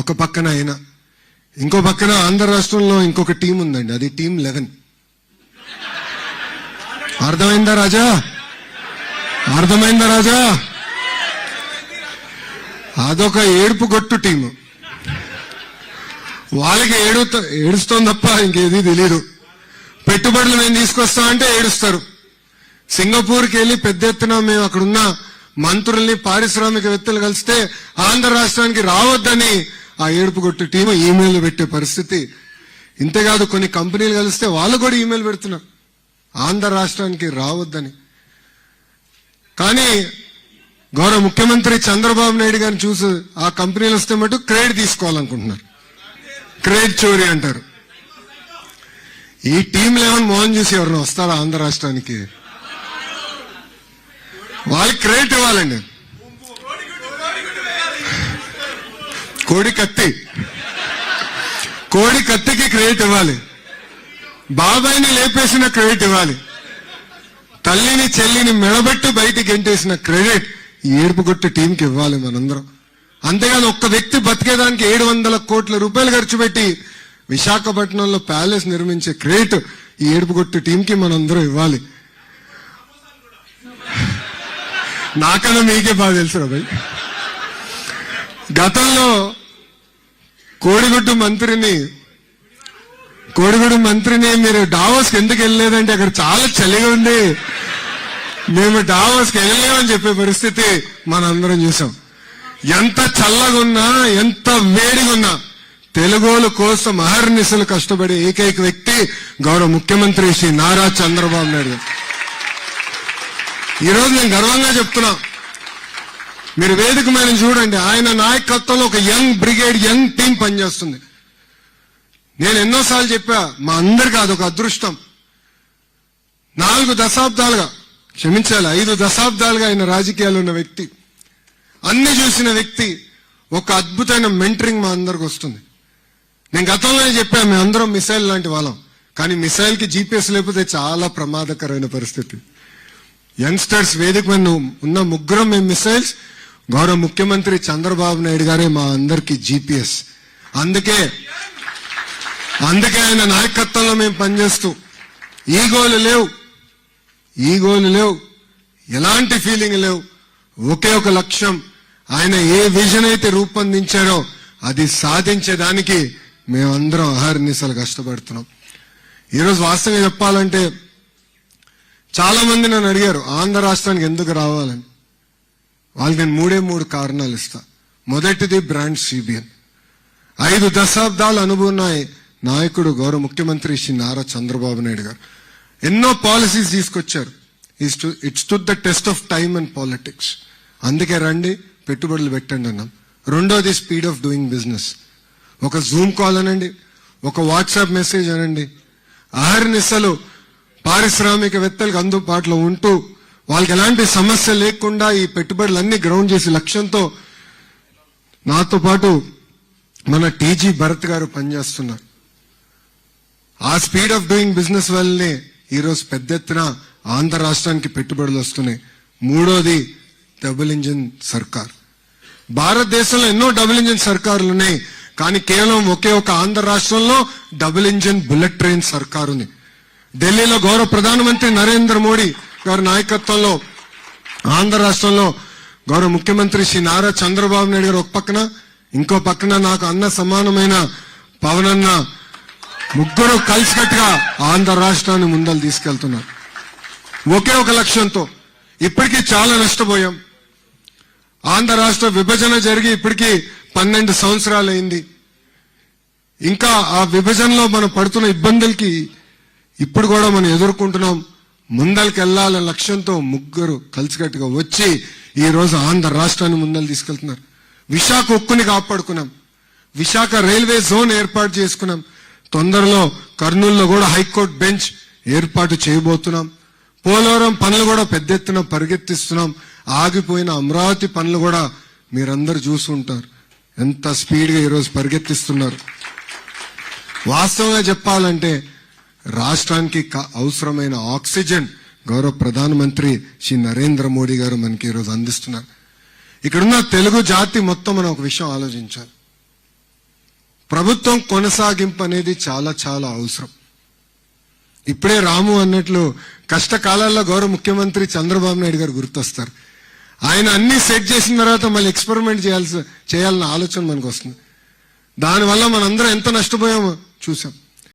ఒక పక్కన ఆయన, ఇంకో పక్కన ఆంధ్ర రాష్ట్రంలో ఇంకొక టీం ఉందండి, అది టీం 11. అర్థమైందా రాజా? అర్థమైందా రాజా? అదొక ఏడుపు గొట్టు టీము. వాళ్ళకి ఏడుస్తోంది తప్ప ఇంకేది తెలియదు. పెట్టుబడులు మేము తీసుకొస్తామంటే ఏడుస్తారు. సింగపూర్కి వెళ్ళి పెద్ద ఎత్తున మేము అక్కడున్న మంత్రుల్ని పారిశ్రామికవేత్తలు కలిస్తే ఆంధ్ర రాష్ట్రానికి రావద్దని ఆ ఏడుపు గొట్టు టీము ఈమెయిల్ పెట్టే పరిస్థితి. ఇంతేకాదు కొన్ని కంపెనీలు కలిస్తే వాళ్ళు కూడా ఈమెయిల్ పెడుతున్నారు ఆంధ్ర రాష్ట్రానికి రావద్దని. కానీ గౌరవ ముఖ్యమంత్రి చంద్రబాబు నాయుడు గారిని చూసి ఆ కంపెనీలు వస్తే మటు క్రెడిట్ తీసుకోవాలనుకుంటున్నారు. క్రెడిట్ చోరీ అంటారు. ఈ టీం 11 మోహన్ చూసి ఎవరిని వస్తారా ఆంధ్ర రాష్ట్రానికి? వాళ్ళకి క్రెడిట్ ఇవ్వాలండి. కోడి కత్తికి క్రెడిట్ ఇవ్వాలి. బాబాయిని లేపేసిన క్రెడిట్ ఇవ్వాలి. తల్లిని చెల్లిని మెడబెట్టి బయటికి గెంటేసిన క్రెడిట్ ఈ ఏడుపుగొట్టు టీంకి ఇవ్వాలి మనందరం. అంతేగాని ఒక్క వ్యక్తి బతికేదానికి 700 కోట్ల రూపాయలు ఖర్చు పెట్టి విశాఖపట్నంలో ప్యాలెస్ నిర్మించే క్రెడిట్ ఈ ఏడుపుగొట్టు టీంకి మనందరం ఇవ్వాలి. నాకన్నా మీకే బాగా తెలుసు భయ్. గతంలో కోడిగుడ్డు మంత్రిని మీరు డావోస్కి ఎందుకు వెళ్ళలేదంటే అక్కడ చాలా చలిగా ఉంది, మేము డావోస్కి వెళ్ళలేమని చెప్పే పరిస్థితి మనందరం చూసాం. ఎంత చల్లగా ఉన్నా ఎంత వేడిగా ఉన్నా తెలుగోల కోసం అహర్నిశలు కష్టపడే ఏకైక వ్యక్తి గౌరవ ముఖ్యమంత్రి శ్రీ నారా చంద్రబాబు నాయుడు. ఈరోజు నేను గర్వంగా చెప్తున్నా, మీరు వేదిక మీద చూడండి, ఆయన నాయకత్వంలో ఒక యంగ్ బ్రిగేడ్, యంగ్ టీం పనిచేస్తుంది. నేను ఎన్నోసార్లు చెప్పా, మా అందరికీ అదొక అదృష్టం. 4 దశాబ్దాలుగా, క్షమించాలి 5 దశాబ్దాలుగా ఆయన రాజకీయాలు ఉన్న వ్యక్తి, అన్ని చూసిన వ్యక్తి. ఒక అద్భుతమైన మెంటరింగ్ మా అందరికి వస్తుంది. నేను గతంలోనే చెప్పా, మేము అందరం మిసైల్ లాంటి వాళ్ళం, కానీ మిసైల్ కి జీపీఎస్ లేకపోతే చాలా ప్రమాదకరమైన పరిస్థితి. యంగ్స్టర్స్ వేదిక మీద ఉన్న ముగ్గురం మేము మిసైల్స్, గౌరవ ముఖ్యమంత్రి చంద్రబాబు నాయుడు గారే మా అందరికి జీపీఎస్. అందుకే ఆయన నాయకత్వంలో మేము పనిచేస్తూ ఈగోలు లేవు, ఎలాంటి ఫీలింగ్ లేవు, ఒకే ఒక లక్ష్యం. ఆయన ఏ విజన్ అయితే రూపొందించారో అది సాధించేదానికి మేమందరం అహర్నిశలు కష్టపడుతున్నాం. ఈరోజు వాస్తవంగా చెప్పాలంటే చాలా మంది నన్ను అడిగారు ఆంధ్ర రాష్ట్రానికి ఎందుకు రావాలని. వాళ్ళకి నేను 3 కారణాలు ఇస్తా. మొదటిది బ్రాండ్ సిబిఎన్. 5 దశాబ్దాల అనుభవం నాయకుడు గౌరవ ముఖ్యమంత్రి శ్రీ నారా చంద్రబాబు నాయుడు గారు ఎన్నో పాలసీస్ తీసుకొచ్చారు. It stood the test of time and politics. అందుకే రండి పెట్టుబడులు పెట్టండి అన్నాం. రెండోది స్పీడ్ ఆఫ్ డూయింగ్ బిజినెస్. ఒక జూమ్ కాల్ అనండి, ఒక వాట్సాప్ మెసేజ్ అనండి, అహర్నిశలు పారిశ్రామికవేత్తలకు అందుబాటులో ఉంటూ వాళ్ళకి ఎలాంటి సమస్య లేకుండా ఈ పెట్టుబడులన్నీ గ్రౌండ్ చేసే లక్ష్యంతో నాతో పాటు మన టీజీ భరత్ గారు పనిచేస్తున్నారు. ఆ స్పీడ్ ఆఫ్ డూయింగ్ బిజినెస్ వల్లనే ఈరోజు పెద్ద ఎత్తున ఆంధ్ర రాష్ట్రానికి పెట్టుబడులు వస్తున్నాయి. మూడోది డబుల్ ఇంజిన్ సర్కార్. భారతదేశంలో ఎన్నో డబుల్ ఇంజిన్ సర్కారులు ఉన్నాయి, కానీ కేవలం ఒకే ఒక ఆంధ్ర రాష్ట్రంలో డబుల్ ఇంజిన్ బుల్లెట్ ట్రైన్ సర్కార్ ఉంది. ఢిల్లీలో గౌరవ ప్రధానమంత్రి నరేంద్ర మోడీ గారి నాయకత్వంలో ఆంధ్ర రాష్ట్రంలో గౌరవ ముఖ్యమంత్రి శ్రీ నారా చంద్రబాబు నాయుడు గారు ఒక పక్కన, ఇంకో పక్కన నాకు అన్న సమానమైన పవన్ అన్న, ముగ్గురు కలిసికట్టుగా ఆంధ్ర రాష్ట్రాన్ని ముందలు తీసుకెళ్తున్నారు ఒకే ఒక లక్ష్యంతో. ఇప్పటికీ చాలా నష్టపోయాం. ఆంధ్ర రాష్ట్ర విభజన జరిగి ఇప్పటికీ 12 సంవత్సరాలు అయింది. ఇంకా ఆ విభజనలో మనం పడుతున్న ఇబ్బందులకి ఇప్పుడు కూడా మనం ఎదుర్కొంటున్నాం. ముందరికి వెళ్లాలనే లక్ష్యంతో ముగ్గురు కలిసికట్టుగా వచ్చి ఈ రోజు ఆంధ్ర రాష్ట్రాన్ని ముందలు తీసుకెళ్తున్నారు. విశాఖ ఉక్కుని కాపాడుకున్నాం. విశాఖ రైల్వే జోన్ ఏర్పాటు చేసుకున్నాం. తొందరలో కర్నూలులో కూడా హైకోర్టు బెంచ్ ఏర్పాటు చేయబోతున్నాం. పోలవరం పనులు కూడా పెద్ద ఎత్తున పరిగెత్తిస్తున్నాం. ఆగిపోయిన అమరావతి పనులు కూడా మీరందరూ చూసుంటారు ఎంత స్పీడ్ గా ఈరోజు పరిగెత్తిస్తున్నారు. వాస్తవంగా చెప్పాలంటే రాష్ట్రానికి అవసరమైన ఆక్సిజన్ గౌరవ ప్రధానమంత్రి శ్రీ నరేంద్ర మోడీ గారు మనకి ఈరోజు అందిస్తున్నారు. ఇక్కడున్న తెలుగు జాతి మొత్తం మనం ఒక విషయం ఆలోచించాలి. ప్రభుత్వం కొనసాగింపు అనేది చాలా చాలా అవసరం. ఇప్పుడే రాము అన్నట్లు కష్టకాలాల్లో గౌరవ ముఖ్యమంత్రి చంద్రబాబు నాయుడు గారు గుర్తొస్తారు. ఆయన అన్ని సెట్ చేసిన తర్వాత మళ్ళీ ఎక్స్పెరిమెంట్ చేయాలన్న ఆలోచన మనకు వస్తుంది. దానివల్ల మనందరం ఎంత నష్టపోయామో చూసాం.